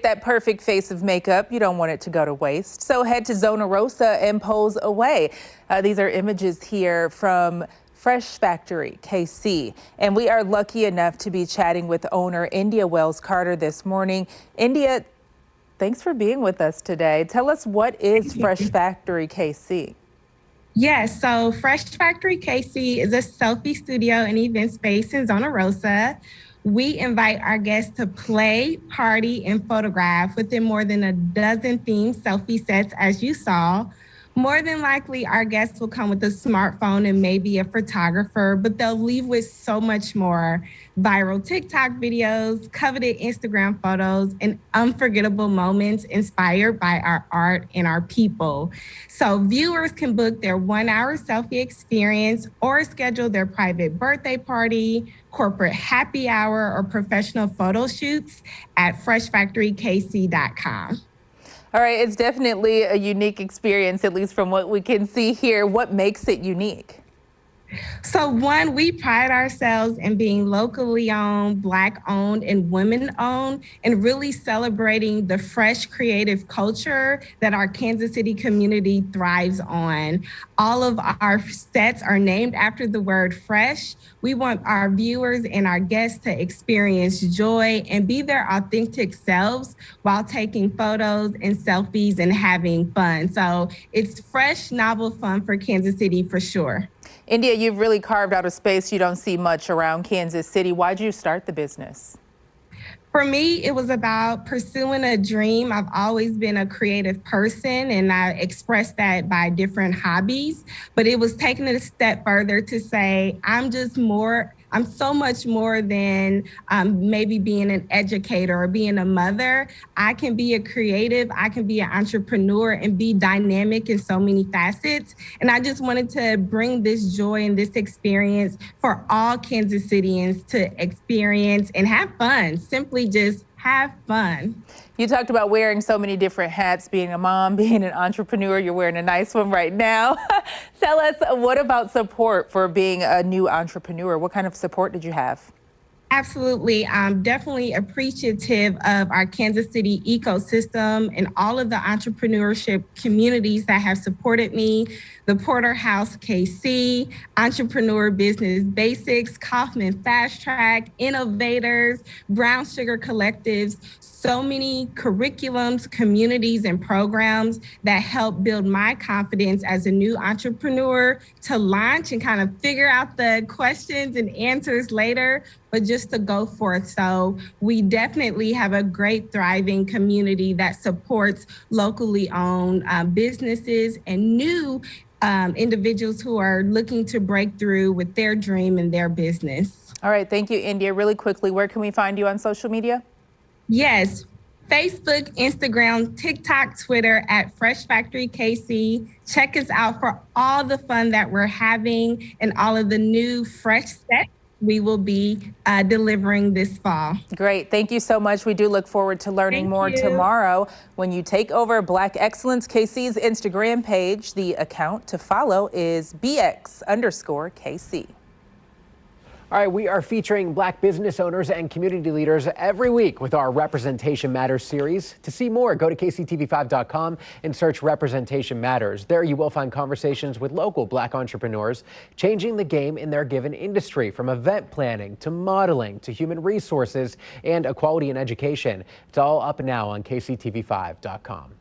That perfect face of makeup, you don't want it to go to waste. So head to Zona Rosa and pose away. These are images here from Fresh Factory KC. And we are lucky enough to be chatting with owner India Wells Carter this morning. India, thanks for being with us today. Tell us, what is Fresh Factory KC? Yes, so Fresh Factory KC is a selfie studio and event space in Zona Rosa. We invite our guests to play, party, and photograph within more than a dozen themed selfie sets, as you saw. More than likely, our guests will come with a smartphone and maybe a photographer, but they'll leave with so much more: viral TikTok videos, coveted Instagram photos, and unforgettable moments inspired by our art and our people. So viewers can book their 1-hour selfie experience or schedule their private birthday party, corporate happy hour, or professional photo shoots at freshfactorykc.com. All right, it's definitely a unique experience, at least from what we can see here. What makes it unique? So one, we pride ourselves in being locally owned, Black owned, and women owned, and really celebrating the fresh creative culture that our Kansas City community thrives on. All of our sets are named after the word fresh. We want our viewers and our guests to experience joy and be their authentic selves while taking photos and selfies and having fun. So it's fresh, novel fun for Kansas City for sure. India, you've really carved out a space you don't see much around Kansas City. Why'd you start the business? For me, it was about pursuing a dream. I've always been a creative person, and I expressed that by different hobbies. But it was taking it a step further to say, I'm so much more than maybe being an educator or being a mother. I can be a creative, I can be an entrepreneur and be dynamic in so many facets. And I just wanted to bring this joy and this experience for all Kansas Cityans to experience and have fun. Simply just have fun. You talked about wearing so many different hats, being a mom, being an entrepreneur. You're wearing a nice one right now. Tell us, what about support for being a new entrepreneur? What kind of support did you have? Absolutely. I'm definitely appreciative of our Kansas City ecosystem and all of the entrepreneurship communities that have supported me. The Porterhouse KC, Entrepreneur Business Basics, Kaufman Fast Track, Innovators, Brown Sugar Collectives. So many curriculums, communities, and programs that help build my confidence as a new entrepreneur to launch and kind of figure out the questions and answers later, but just to go forth. So we definitely have a great, thriving community that supports locally owned businesses and new individuals who are looking to break through with their dream and their business. All right, thank you, India. Really quickly, where can we find you on social media? Yes, Facebook, Instagram, TikTok, Twitter at Fresh Factory KC. Check us out for all the fun that we're having and all of the new fresh sets we will be delivering this fall. Great. Thank you so much. We do look forward to learning more tomorrow when you take over Black Excellence KC's Instagram page. The account to follow is BX_KC. All right, we are featuring Black business owners and community leaders every week with our Representation Matters series. To see more, go to kctv5.com and search Representation Matters. There you will find conversations with local Black entrepreneurs changing the game in their given industry, from event planning to modeling to human resources and equality in education. It's all up now on kctv5.com.